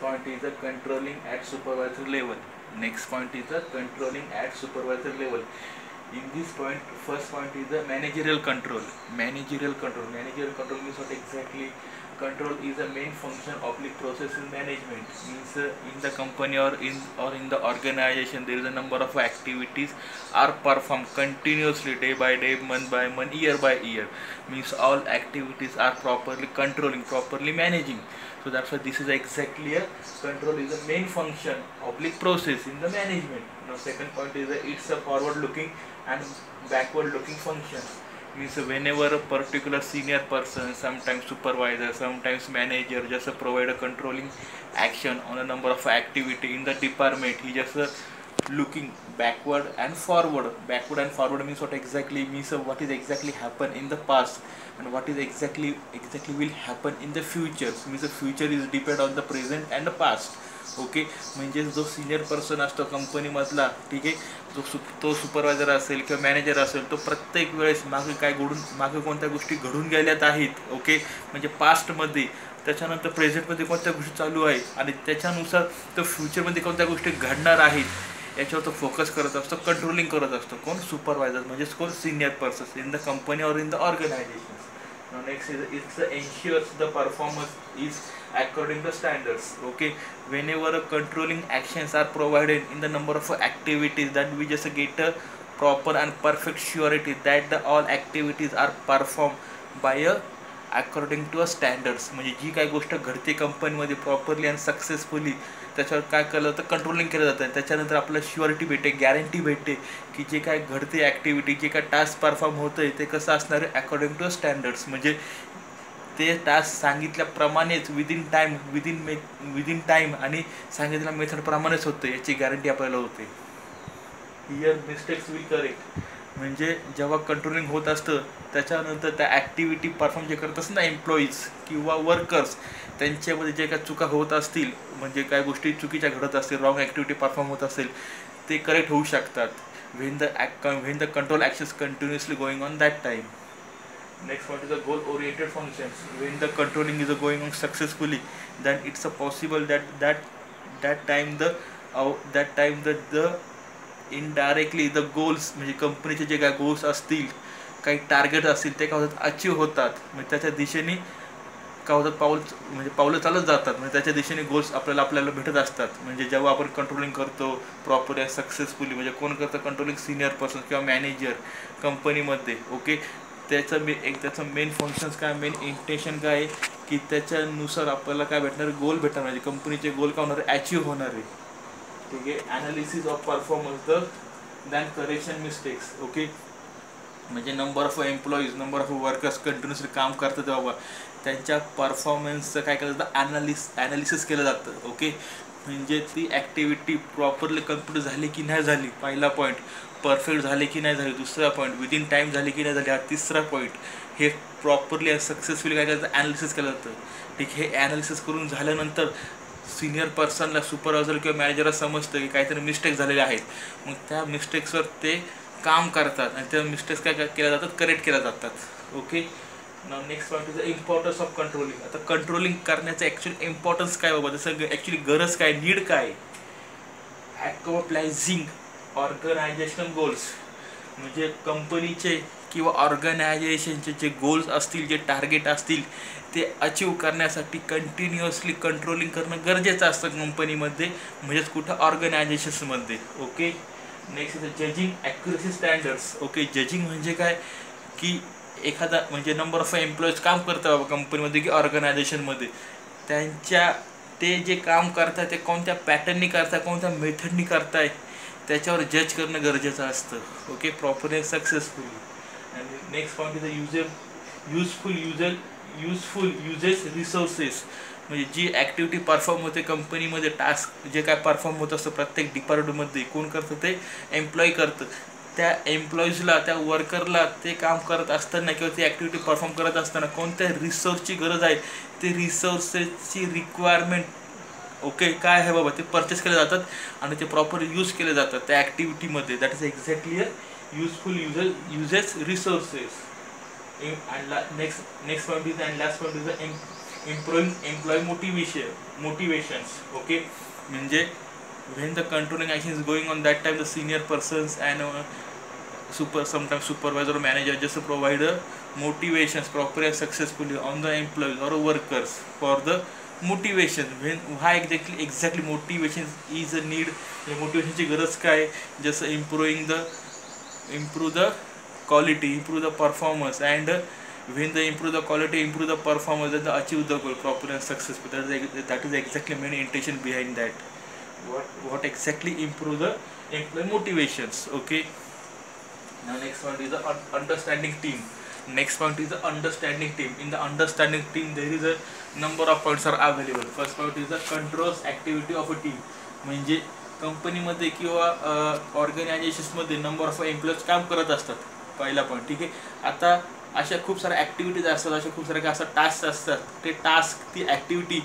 point is the controlling at supervisor level. Next point is the controlling at supervisor level. In this point, first point is the managerial control. Managerial control. Managerial control means what exactly? Control is a main function of the process in management. Means in the company or in the organization, there is a number of activities are performed continuously, day by day, month by month, year by year. Means all activities are properly controlling, properly managing. So that's why this is exactly a control is the main function of the process in the management. Now second point is that it's a forward looking and backward looking function. Means whenever a particular senior person, sometimes supervisor, sometimes manager, just provide a controlling action on a number of activity in the department, he just looking backward and forward. Backward and forward means what exactly? Means what is exactly happened in the past and what is exactly will happen in the future. Means the future is depend on the present and the past. Okay, म्हणजे जो senior person असतो कंपनीमधला, ठीक आहे, तो supervisor असेल किंवा manager असेल, तो प्रत्येक वेळेस मागे कोणत्या गोष्टी घडून गेल्यात आहेत, ओके, म्हणजे पास्टमध्ये, त्याच्यानंतर प्रेझेंटमध्ये कोणत्या गोष्टी चालू आहे आणि त्याच्यानुसार तो फ्युचरमध्ये कोणत्या गोष्टी घडणार आहेत याच्यावर तो फोकस करत असतो, कंट्रोलिंग करत असतो. कोण? सुपरवायझर, म्हणजेच कोण? Senior person in the company और in the organisation. Next is it ensures the performance is according to standards. Okay, whenever controlling actions are provided in the number of activities, that we just get a proper and perfect surety that the all activities are performed by a according to a standards. म्हणजे जी काही गोष्ट घडते कंपनीमध्ये properly आणि successfully, त्याच्यावर काय केलं जातं? कंट्रोलिंग केलं जातं. त्याच्यानंतर आपल्याला शुअरिटी भेटते, गॅरंटी भेटते की जे काय घडते ॲक्टिव्हिटी, जे काय टास्क परफॉर्म होतं आहे ते कसं असणार आहे? According to standards. म्हणजे ते टास्क सांगितल्याप्रमाणेच विदिन टाईम आणि सांगितलेल्या मेथडप्रमाणेच होतं, याची गॅरंटी आपल्याला होते. Here mistakes will correct. म्हणजे जेव्हा कंट्रोलिंग होत असतं त्याच्यानंतर त्या ॲक्टिव्हिटी परफॉर्म जे करत असतं ना एम्प्लॉईज किंवा वर्कर्स, त्यांच्यामध्ये जे काय चुका होत असतील, म्हणजे काय गोष्टी चुकीच्या घडत असतील, रॉंग ॲक्टिव्हिटी परफॉर्म होत असेल, ते करेक्ट होऊ शकतात when the control actions continuously going on that time. Next one is the goal oriented functions. When the controlling is going on successfully, then it's a possible that time the indirectly the goals, म्हणजे कंपनीचे जे काय goals असतील, काही target असतील, ते काय होतात? अचीव होतात. म्हणजे त्याच्या दिशेने काय होतात? पावलं चालत जातात. म्हणजे त्याच्या दिशेने गोल्स आपल्याला भेटत असतात. म्हणजे जेव्हा आपण कंट्रोलिंग करतो प्रॉपर सक्सेसफुली, म्हणजे कोण करतं कंट्रोलिंग? सिनियर पर्सन किंवा मॅनेजर कंपनीमध्ये. ओके, त्याचं मेन फंक्शन्स काय, मेन इंटेन्शन काय आहे की त्याच्यानुसार आपल्याला काय भेटणार? गोल भेटणार. म्हणजे कंपनीचे गोल काय होणार? अचीव होणार आहे. ठीक आहे. Analysis of performance than correction mistakes. Okay, म्हणजे number of employees, number of workers continuously काम करतात तेव्हा त्यांच्या परफॉर्मन्सचं काय केलं जातं? ॲनालिसिस केलं जातं. ओके, म्हणजे ती ॲक्टिव्हिटी प्रॉपरली कम्प्लीट झाली की नाही झाली, पहिला पॉईंट. परफेक्ट झाली की नाही झाली, दुसरा पॉईंट. विदिन टाईम झाली की नाही झाली, हा तिसरा पॉईंट. हे प्रॉपरली सक्सेसफुली काय केलं जातं? ॲनालिसिस केलं जातं. ठीक, हे ॲनालिसिस करून झाल्यानंतर सिनियर पर्सनला, सुपरवायझर किंवा मॅनेजरला समजतं की काहीतरी मिस्टेक झालेले आहेत. मग त्या मिस्टेक्सवर ते काम करतात आणि त्या मिस्टेक्स काय केल्या जातात? करेक्ट केल्या जातात. Okay, next point is the importance of controlling. आता कंट्रोलिंग करण्याचं ॲक्च्युअली इम्पॉर्टन्स काय बाबा? जसं ॲक्च्युली गरज काय, नीड काय? अकॉम्प्लायझिंग ऑर्गनायझेशनल गोल्स. म्हणजे कंपनीचे किंवा ऑर्गनायझेशनचे जे गोल्स असतील, जे टार्गेट असतील, ते अचीव करण्यासाठी कंटिन्युअसली कंट्रोलिंग करणं गरजेचं असतं कंपनीमध्ये, म्हणजेच कुठं? ऑर्गनायझेशन्समध्ये. Okay, next is judging accuracy standards. Okay, judging म्हणजे काय की एखादा, म्हणजे नंबर ऑफ एम्प्लॉईज काम करतात बाबा कंपनीमध्ये की ऑर्गनायझेशनमध्ये, ते जे काम करतात ते कोणत्या पॅटर्ननी करताय, कोणत्या मेथडनी करताय, त्याच्यावर जज करणं गरजेचं असतं. Okay, proper and successfully. आणि next point is useful uses resources. म्हणजे जी ॲक्टिव्हिटी परफॉर्म होते कंपनीमध्ये, टास्क जे काय परफॉर्म होत असतं प्रत्येक डिपार्टमेंटमध्ये, कोण करतं? ते एम्प्लॉई करतं. त्या एम्प्लॉईजला, त्या वर्करला ते काम करत असताना किंवा ती ॲक्टिव्हिटी परफॉर्म करत असताना कोणत्या रिसोर्सची गरज आहे, ते रिसोर्सेसची रिक्वायरमेंट, ओके, काय आहे बाबा, ते परचेस केले जातात आणि ते प्रॉपर यूज केले जातात त्या ॲक्टिव्हिटीमध्ये. That is exactly a useful uses resources. And next point is, and last point is the improving employ motivations. Okay, म्हणजे when the controlling action is going on, that time the senior persons and sometimes supervisor or manager just provide motivations properly and successfully on the employees or workers for the motivation. when why exactly motivation is a need, motivation ची गरज काय, जसं improve the quality, improve the performance, and when they improve the quality, improve the performance, then they achieve the goal properly and successfully. That is exactly main intention behind that. What exactly improve the employee motivations. Okay, now next point is the understanding team. Next point is the understanding team. In the understanding team there is a number of points are available. First point is the controls activity of a team. म्हणजे कंपनीमध्ये किंवा ऑर्गनायझेशन्समध्ये number of employees काम करत असतात, पहिला point. ठीक आहे, आता अशा खूप साऱ्या ॲक्टिव्हिटीज असतात, अशा खूप साऱ्या असं टास्क असतात. ते टास्क, ती ॲक्टिव्हिटी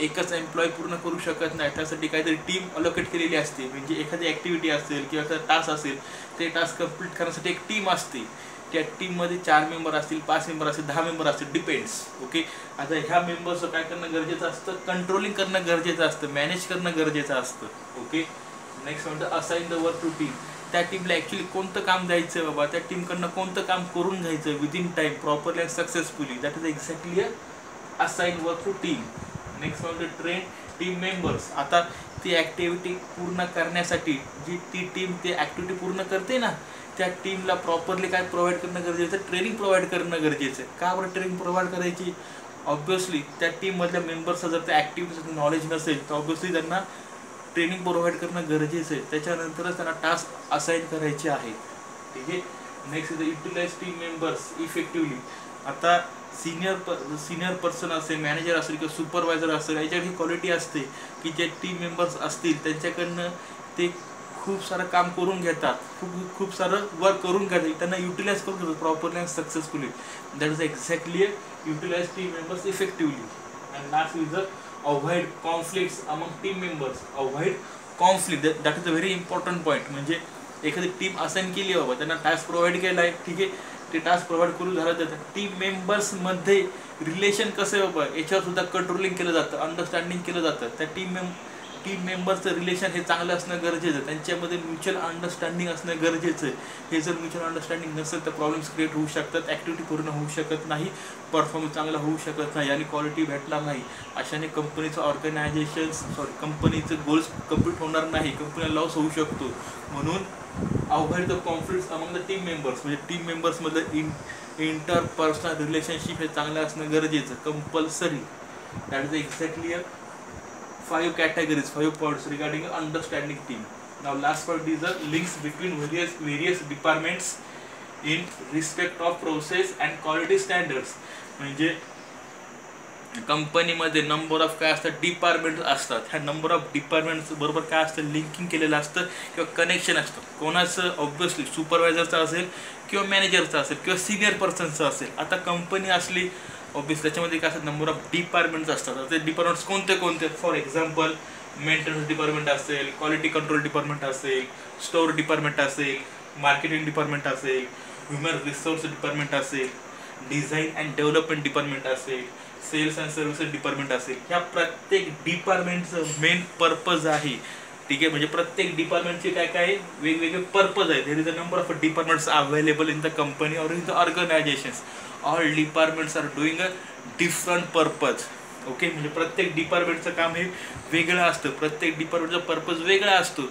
एकच एम्प्लॉय पूर्ण करू शकत नाही, त्यासाठी काहीतरी टीम अलोकेट केलेली असते. म्हणजे एखादी ॲक्टिव्हिटी असेल किंवा एखादा टास्क असेल, ते टास्क कंप्लीट करण्यासाठी एक टीम असते. त्या टीममध्ये 4 मेंबर असतील, 5 मेंबर असतील, 10 मेंबर असतील, डिपेंड्स. ओके, आता ह्या मेंबर्सचं काय करणं गरजेचं असतं, कंट्रोलिंग करणं गरजेचं असतं, मॅनेज करणं गरजेचं असतं. ओके, नेक्स्ट म्हणतं assign the work to team. त्या टीमला ॲक्च्युली कोणतं काम द्यायचं बाबा, त्या टीमकडनं कोणतं काम करून घ्यायचं within time properly and successfully. That is exactly assign work to team. Next म्हणतं ट्रेन टीम मेंबर्स. आता ती ॲक्टिव्हिटी पूर्ण करण्यासाठी जी ती टीम ती ॲक्टिव्हिटी पूर्ण करते ना, त्या टीमला प्रॉपरली काय प्रोव्हाइड करणं गरजेचं, ट्रेनिंग प्रोव्हाइड करणं गरजेचं आहे. का बरं ट्रेनिंग प्रोव्हाइड करायची, ऑब्व्हियसली त्या टीममधल्या मेंबर्सला जर त्या ॲक्टिव्हिटीचं नॉलेज नसेल तर ऑब्व्हियसली त्यांना ट्रेनिंग प्रोव्हाइड करणं गरजेचं आहे. त्याच्यानंतरच त्यांना टास्क असाइन करायचे आहेत. ठीक आहे, next is utilize team members effectively. आता सिनियर पर्सन असेल, मॅनेजर असेल किंवा सुपरवायझर असेल, याच्यावर ही क्वालिटी असते की जे टीम मेंबर्स असतील त्यांच्याकडनं ते खूप सारं काम करून घेतात, खूप सारं वर्क करून घेतात, त्यांना युटिलाइज करून घेतात properly and successfully. That is exactly utilize team members effectively. And last is avoid conflicts among team members. Avoid conflict, that is a very important point. म्हणजे एखादी टीम असाइन केली बाबा, त्यांना टास्क प्रोव्हाइड केला आहे, ठीक आहे, ते टास्क प्रोव्हाइड करून झालं जातं. टीम मेंबर्समध्ये रिलेशन कसं आहे बाबा, याच्यावर सुद्धा कंट्रोलिंग केलं जातं, अंडरस्टँडिंग केलं जातं. त्या टीम मेंबर्सचं रिलेशन हे चांगलं असणं गरजेचं आहे, त्यांच्यामध्ये म्युच्युअल अंडरस्टँडिंग असणं गरजेचं आहे. हे जर म्युच्युअल अंडरस्टँडिंग नसेल तर प्रॉब्लेम्स क्रिएट होऊ शकतात, ॲक्टिव्हिटी पूर्ण होऊ शकत नाही, परफॉर्मन्स चांगला होऊ शकत नाही आणि क्वालिटी भेटणार नाही. अशाने कंपनीचं गोल्स कंप्लीट होणार नाही, कंपनीला लॉस होऊ शकतो. म्हणून avoid the conflicts among the team members. म्हणजे टीम मेंबर्समधलं इंटरपर्सनल रिलेशनशिप हे चांगलं असणं गरजेचं, compulsory. That is exactly 5 categories, 5 points regarding understanding team. Now last point is the links between various departments in respect of process and quality standards. म्हणजे कंपनीमध्ये number of काय असतात, department असतात. ह्या नंबर ऑफ डिपार्टमेंट्स बरोबर काय असतं, linking केलेलं असतं किंवा कनेक्शन असतं. कोणाचं, ऑब्व्हियसली सुपरवायझरचं असेल किंवा मॅनेजरचं असेल किंवा सिनियर पर्सनचं असेल. आता कंपनी असली ऑब्व्हियस त्याच्यामध्ये काय असतात, नंबर ऑफ डिपार्टमेंट्स असतात. ते डिपार्टमेंट्स कोणते, फॉर एक्झाम्पल मेंटेनन्स डिपार्टमेंट असेल, क्वालिटी कंट्रोल डिपार्टमेंट असेल, स्टोअर डिपार्टमेंट असेल, मार्केटिंग डिपार्टमेंट असेल, ह्युमन रिसोर्स डिपार्टमेंट असेल, डिझाईन अँड डेव्हलपमेंट डिपार्टमेंट असेल, सेल्स अँड सर्व्हिसेस डिपार्टमेंट असेल. ह्या प्रत्येक डिपार्टमेंटचं मेन पर्पज आहे. ठीक आहे, म्हणजे प्रत्येक डिपार्टमेंटचे काय वेगवेगळे पर्पज आहेत. There is a number of departments available in the company और in the organisations. All departments are doing a different purpose. Okay, म्हणजे प्रत्येक डिपार्टमेंटचं काम हे वेगळं असतं, प्रत्येक डिपार्टमेंटचा पर्पज वेगळा असतो.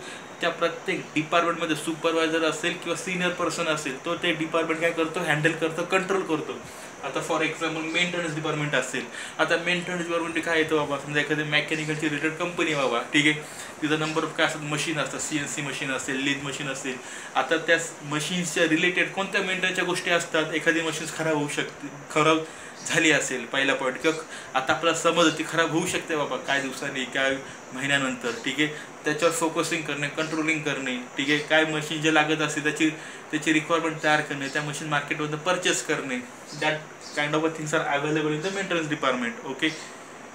त्या प्रत्येक डिपार्टमेंटमध्ये सुपरवायझर असेल किंवा सिनियर पर्सन असेल, तो ते डिपार्टमेंट काय करतो, हँडल करतो, कंट्रोल करतो. आता फॉर एक्झाम्पल मेंटेनन्स डिपार्टमेंट असेल. आता मेंटेनन्स डिपार्टमेंट काय येतं बाबा, समजा एखादी मेकॅनिकलची रिलेटेड कंपनी बाबा, ठीक आहे, तिथं नंबर ऑफ काय असतात, मशीन असतात, CNC मशीन असेल, लीज मशीन असेल. आता त्या मशीन्सच्या रिलेटेड कोणत्या मेंटेनन्सच्या गोष्टी असतात, एखादी मशीन्स खराब होऊ शकते, खराब झाली असेल, पहिला पॉईंट. किंवा आता आपल्याला समज ती खराब होऊ शकते बाबा काय दिवसांनी, काय महिन्यानंतर, ठीक आहे, त्याच्यावर फोकसिंग करणे, कंट्रोलिंग करणे, ठीक आहे, काय मशीन जे लागत असते त्याची रिक्वायरमेंट तयार करणे, त्या मशीन मार्केटमधून परचेस करणे. That kind of things are available in the maintenance department. Okay,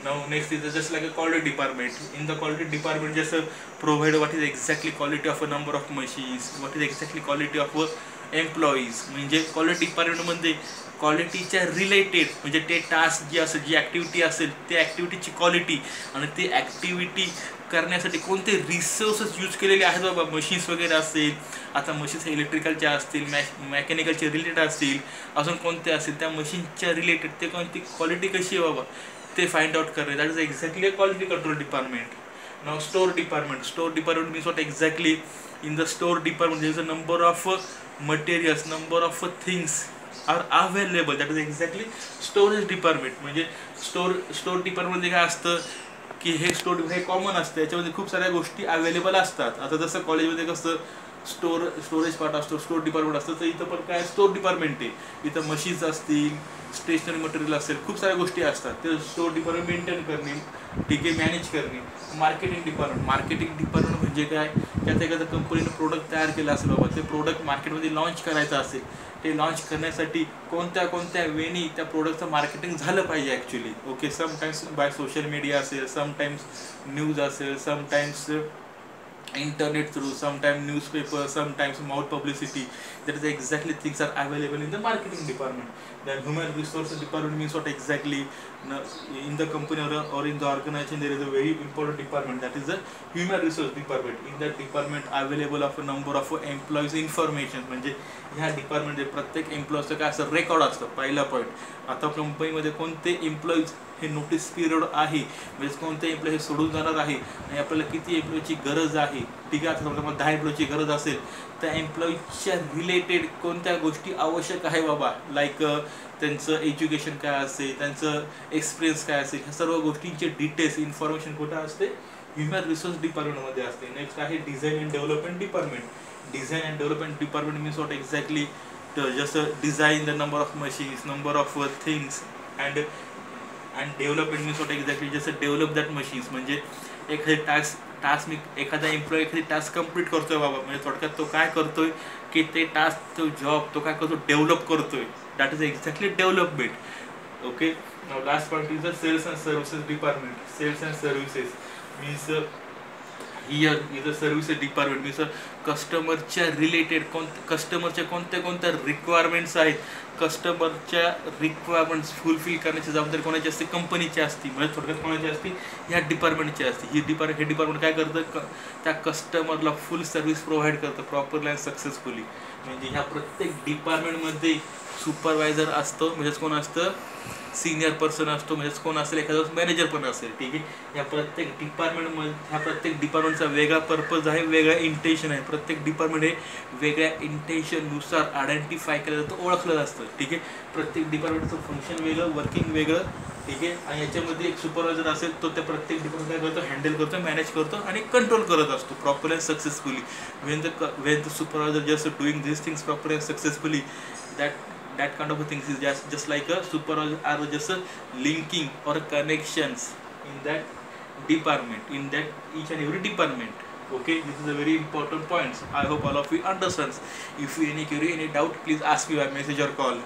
now next is just like a quality department. In the quality department just provide what is exactly quality of a number of machines, what is exactly quality of employees म्हणजे quality डिपार्टमेंटमध्ये क्वालिटीच्या related म्हणजे ते task जे असेल, जी activity असेल, त्या ॲक्टिव्हिटीची quality आणि ती ॲक्टिव्हिटी करण्यासाठी कोणते रिसोर्सेस यूज केलेले आहेत बाबा. मशीन्स वगैरे असेल, आता मशीन्स इलेक्ट्रिकलच्या असतील, मेकॅनिकलच्या रिलेटेड असतील, अजून कोणते असतील त्या मशीनच्या रिलेटेड ते कोणती क्वालिटी कशी आहे बाबा ते फाइंड आउट करणे. That is exactly a quality control department. Now store department. Store department means what exactly in the store department there is a number of materials, number of things are available. That is exactly storage department. म्हणजे store डिपार्टमेंटमध्ये काय असतं की हे store हे common असतं, याच्यामध्ये खूप साऱ्या गोष्टी अवेलेबल असतात. आता जसं कॉलेजमध्ये कसं स्टोरेज पार्ट असतो, स्टोर डिपार्टमेंट असतं, तर इथं पण काय स्टोर डिपार्टमेंट आहे. इथं मशीन्स असतील, स्टेशनरी मटेरियल असेल, खूप साऱ्या गोष्टी असतात. ते स्टोर डिपार्टमेंट मेंटेन करणे, ठीक आहे, मॅनेज करणे. Marketing department. मार्केटिंग डिपार्टमेंट म्हणजे काय, त्यात एखाद्या कंपनीनं प्रोडक्ट तयार केलं असेल बाबा, ते प्रोडक्ट मार्केटमध्ये लॉन्च करायचं असेल, ते लॉन्च करण्यासाठी कोणत्या वेनी त्या प्रोडक्टचं मार्केटिंग झालं पाहिजे actually. Okay, sometimes by social media असेल, समटाईम्स न्यूज असेल, sometimes internet through, sometimes newspaper, sometimes mouth publicity. That is exactly things are available in the marketing department. Then human resources department means what exactly in the company or in the organization there is a very important department, that is the human resource department. In that department available of a number of employees information. म्हणजे ह्या डिपार्टमेंटमध्ये प्रत्येक एम्प्लॉईचं काय असं record असतं. पहिला point, आता कंपनीमध्ये कोणते एम्प्लॉईज हे नोटीस पिरियड आहे, म्हणजे कोणते एम्प्लॉई हे सोडून जाणार आहे आणि आपल्याला किती एम्प्लॉईची गरज आहे, ठीक आहे. आता समजा 10 एम्प्लॉईची गरज असेल, त्या एम्प्लॉईच्या रिलेटेड कोणत्या गोष्टी आवश्यक आहे बाबा, लाईक त्यांचं एज्युकेशन काय असेल, त्यांचं एक्सपिरियन्स काय असेल, ह्या सर्व गोष्टींचे डिटेल्स इन्फॉर्मेशन कुठं असते, ह्युमन रिसोर्स डिपार्टमेंटमध्ये असते. नेक्स्ट आहे design and development department. Design and development department means what exactly जसं design the number of machines, number of things and development means what exactly जसं डेव्हलप दॅट मशीन्स. म्हणजे एखादी task मी एखादा employee एखादी task complete करतोय बाबा, म्हणजे थोडक्यात तो काय करतोय की ते टास्क, तो जॉब तो काय करतो, डेव्हलप करतोय. That is exactly development. Okay, now last point is the sales and services department. Sales and services means here is the services department means कस्टमरच्या रिलेटेड कस्टमरच्या कोणत्या रिक्वायरमेंट्स आहेत, कस्टमरच्या रिक्वायरमेंट्स फुलफिल करण्याची जबाबदारी कोणाची असते, कंपनीची असते. म्हणजे थोडक्यात कोणाची असते, ह्या डिपार्टमेंटची असते. हे डिपार्टमेंट काय करतं, त्या कस्टमरला फुल सर्व्हिस प्रोव्हाइड करतं प्रॉपरली अँड सक्सेसफुली. म्हणजे ह्या प्रत्येक डिपार्टमेंटमध्ये सुपरवायझर असतो, म्हणजेच कोण असतं, सिनियर पर्सन असतो, म्हणजेच कोण असेल, एखादा मॅनेजर पण असेल, ठीक आहे. ह्या प्रत्येक डिपार्टमेंटचा वेगळा पर्पज आहे, वेगळा इंटेन्शन आहे. प्रत्येक डिपार्टमेंट हे वेगळ्या इंटेन्शननुसार आयडेंटिफाय केलं जातं, ओळखलं असतं, ठीक आहे. प्रत्येक डिपार्टमेंटचं फंक्शन वेगळं, वर्किंग वेगळं, ठीक आहे. आणि याच्यामध्ये एक सुपरवायझर असेल, तो त्या प्रत्येक डिपार्टमेंट काय करतो, हँडल करतो, मॅनेज करतो आणि कंट्रोल करत असतो proper and successfully. Wien the supervisor just doing this things proper and successfully, that kind of things is just like a supervisor are just linking or connections in that department, in that each and every department. Okay, this is a very important points. I hope all of you understands. If you any query, any doubt, please ask me by message or call.